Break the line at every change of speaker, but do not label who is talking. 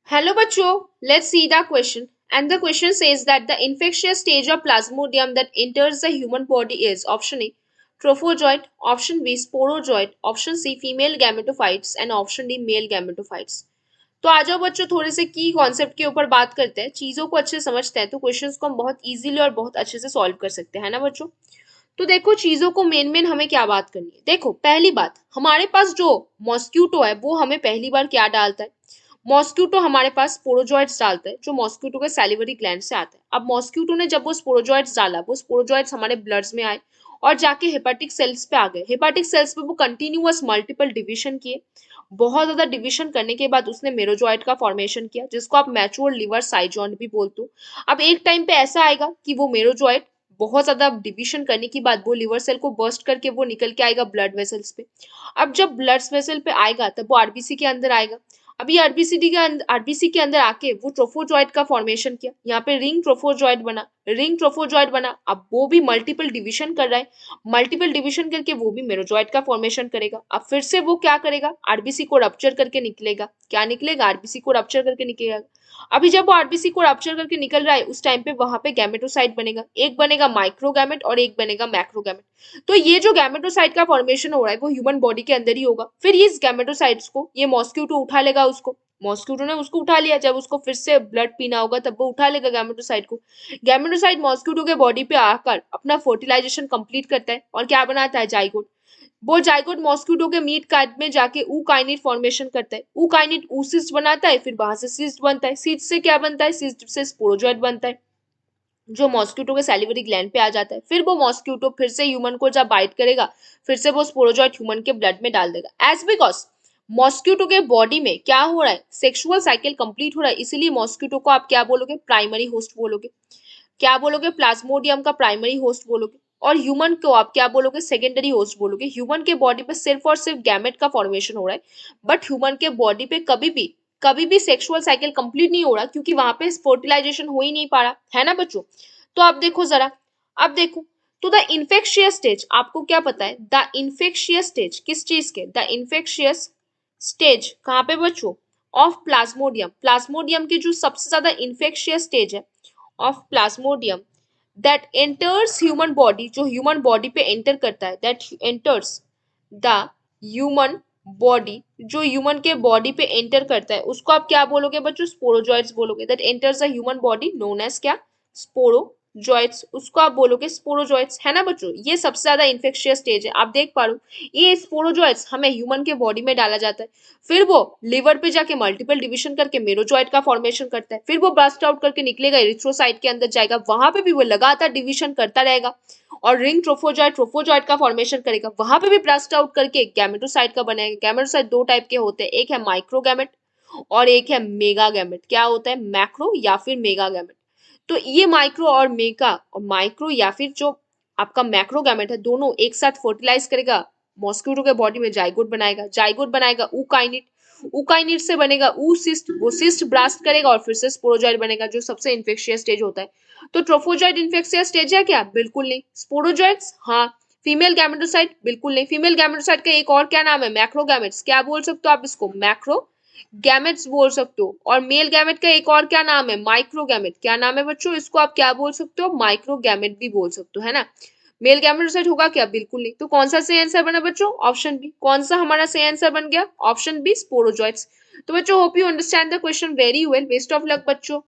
Hello bachcho, let's see the question. And the question says that the infectious stage of plasmodium that enters the human body is option A trophozoite, option B sporozoite, option C female gametophytes and option D male gametophytes. तो आ जाओ बच्चों थोड़े से की concept के ऊपर बात करते हैं, चीजों को अच्छे से समझते हैं तो क्वेश्चंस को हम बहुत इजीली और बहुत अच्छे से सॉल्व कर सकते हैं ना बच्चों। तो देखो चीजों को मेन मेन हमें क्या बात करनी है। देखो पहली बात, हमारे पास जो मॉस्क्यूटो है वो हमें पहली बार क्या डालता है। मॉस्क्यूटो हमारे पास स्पोरोजॉइट्स डालता है जो मॉस्क्यूटो के सैलिवरी ग्लैंड से आता है। अब मॉस्क्यूटो ने जब वो स्पोरोजॉइट्स डाला, वो स्पोरोजॉइट्स हमारे ब्लड्स में आए और जाके हेपाटिक सेल्स पे आ गए। हेपाटिक सेल्स पे वो कंटिन्यूअस मल्टीपल डिविजन किए। बहुत ज्यादा डिविजन करने के बाद उसने मेरोजॉइट का फॉर्मेशन किया जिसको आप मैच्योर लिवर साइजॉन भी बोलते हो। अब एक टाइम पे ऐसा आएगा कि वो मेरोजॉइट बहुत ज्यादा डिविजन करने के बाद वो लिवर सेल को बर्स्ट करके वो निकल के आएगा ब्लड वेसल्स पे। अब जब ब्लड वेसल पे आएगा तब वो आरबीसी के अंदर आएगा। अब ये आरबीसी के अंदर आके वो ट्रोफोजॉइट का फॉर्मेशन किया। यहाँ पे रिंग ट्रोफोजॉइट बना, रिंग ट्रोफोजॉइट बना। अब वो भी मल्टीपल डिवीजन कर रहा है, मल्टीपल डिवीजन करके वो भी मेरोजॉइट का फॉर्मेशन करेगा। अब फिर से वो क्या करेगा, आरबीसी को रप्चर करके निकलेगा। क्या निकलेगा, आरबीसी को रप्चर करके निकलेगा। अभी जब वो आरबीसी को रप्चर करके निकल रहा है उस टाइम पे वहां पे गैमेटोसाइट बनेगा, एक बनेगा माइक्रोगैमेट और एक बनेगा मैक्रोगैमेट। तो ये जो गैमेटोसाइट का फॉर्मेशन हो रहा है वो ह्यूमन बॉडी के अंदर ही होगा। फिर ये इस गैमेटोसाइट्स को ये मॉस्क्यूटो उठा लेगा, उसको मॉस्क्यूटो ने उसको उठा लिया। जब उसको फिर से ब्लड पीना होगा तब वो उठा लेगा गैमेटोसाइट को। गैमेटोसाइट मॉस्क्यूटो के बॉडी पे आकर अपना फर्टिलाइजेशन कंप्लीट करता है और क्या बनाता है, जाइगोट। वो जाइगोट मॉस्क्यूटो के मीट काइट में जाके ऊकाइनिट फॉर्मेशन करता है। ऊकाइनिट ऊसिस्ट बनाता है, फिर वहां से सिस्ट बनता है। सिस्ट से क्या बनता है, सिस्ट से स्पोरोजॉइट बनता है जो मॉस्क्यूटो के सैलिवरी ग्लैंड पे आ जाता है। फिर वो मॉस्क्यूटो फिर से ह्यूमन को जब बाइट करेगा फिर से वो स्पोरोजॉइट ह्यूमन के ब्लड में डाल देगा। एज बिकॉज मॉस्क्यूटो के बॉडी में क्या हो रहा है, सेक्सुअल साइकिल कंप्लीट हो रहा है, इसीलिए मॉस्क्यूटो को आप क्या बोलोगे, प्राइमरी होस्ट बोलोगे। क्या बोलोगे, प्लाज्मोडियम का प्राइमरी होस्ट बोलोगे। और ह्यूमन को आप क्या बोलोगे, सेकेंडरी होस्ट बोलोगे। ह्यूमन के बॉडी पे सिर्फ और सिर्फ गैमेट का फॉर्मेशन हो रहा है, बट ह्यूमन के बॉडी पे कभी भी सेक्सुअल साइकिल कंप्लीट नहीं हो रहा क्योंकि वहां पे फर्टिलाइजेशन हो ही नहीं पा रहा है ना बच्चों। तो आप देखो जरा, अब देखो, तो द इन्फेक्शियस स्टेज आपको क्या पता है, द इन्फेक्शियस स्टेज किस चीज के, द इन्फेक्शियस स्टेज कहाँ पे बच्चों, ऑफ प्लाज्मोडियम। प्लाज्मोडियम की जो सबसे ज्यादा इन्फेक्शियस स्टेज है of plasmodium that enters human body, जो ह्यूमन बॉडी पे एंटर करता है, that enters the human body, जो ह्यूमन के बॉडी पे एंटर करता है उसको आप क्या बोलोगे बच्चों, स्पोरोजॉइट्स बोलोगे। That enters the human body known as क्या, स्पोरोजॉइट्स, उसको आप बोलोगे स्पोरोजॉइट्स, है ना बच्चों। ये सबसे ज्यादा इन्फेक्शियस स्टेज है। आप देख पा रहे हो ये स्पोरोजॉइट्स हमें ह्यूमन के बॉडी में डाला जाता है, फिर वो लिवर पे जाके मल्टीपल डिवीजन करके मेरोजॉइट का फॉर्मेशन करता है, फिर वो ब्रस्ट आउट करके निकलेगा, इरिथ्रोसाइट के अंदर जाएगा, वहां पे भी वो लगातार डिवीजन करता रहेगा और रिंग ट्रोफोजॉइट का फॉर्मेशन करेगा, वहां पे भी ब्रस्ट आउट करके गैमेटोसाइट का बनाएगा। गैमेटोसाइट दो टाइप के होते हैं, एक है माइक्रोगैमेट और एक है मेगा गैमेट। क्या होता है, मैक्रो या फिर मेगा गैमेट। तो ये माइक्रो और मेगा, और माइक्रो या फिर जो आपका मैक्रो गैमेट है, दोनों एक साथ फर्टिलाइज करेगा, मॉस्क्यूटो के बॉडी में जाइगोट बनाएगा, जाइगोट बनाएगा ऊकाइनिट, ऊकाइनिट से बनेगा ऊसिस्ट, वो सिस्ट ब्लास्ट करेगा और फिर से स्पोरोजॉइट बनेगा जो सबसे इन्फेक्शियस स्टेज होता है। तो ट्रोफोजॉइट इन्फेक्शियस स्टेज है क्या, बिल्कुल नहीं। स्पोरोजॉइट्स हाँ। फीमेल गैमेटोसाइट बिल्कुल नहीं। फीमेल गैमेटोसाइट का एक और क्या नाम है, मैक्रोगैमेट्स। क्या बोल सकते हो आप इसको, मैक्रो गैमेट्स बोल सकते हो। और मेल गैमेट का एक और क्या नाम है, माइक्रोगैमेट। क्या नाम है बच्चों, इसको आप क्या बोल सकते हो, माइक्रोगैमेट भी बोल सकते हो, है ना। मेल गैमेटोसाइट होगा क्या, बिल्कुल नहीं। तो कौन सा सही आंसर बना बच्चों, ऑप्शन बी। कौन सा हमारा सही आंसर बन गया, ऑप्शन बी, स्पोरोजॉइट्स। तो बच्चों hope you understand the question very well. Best of luck बच्चों।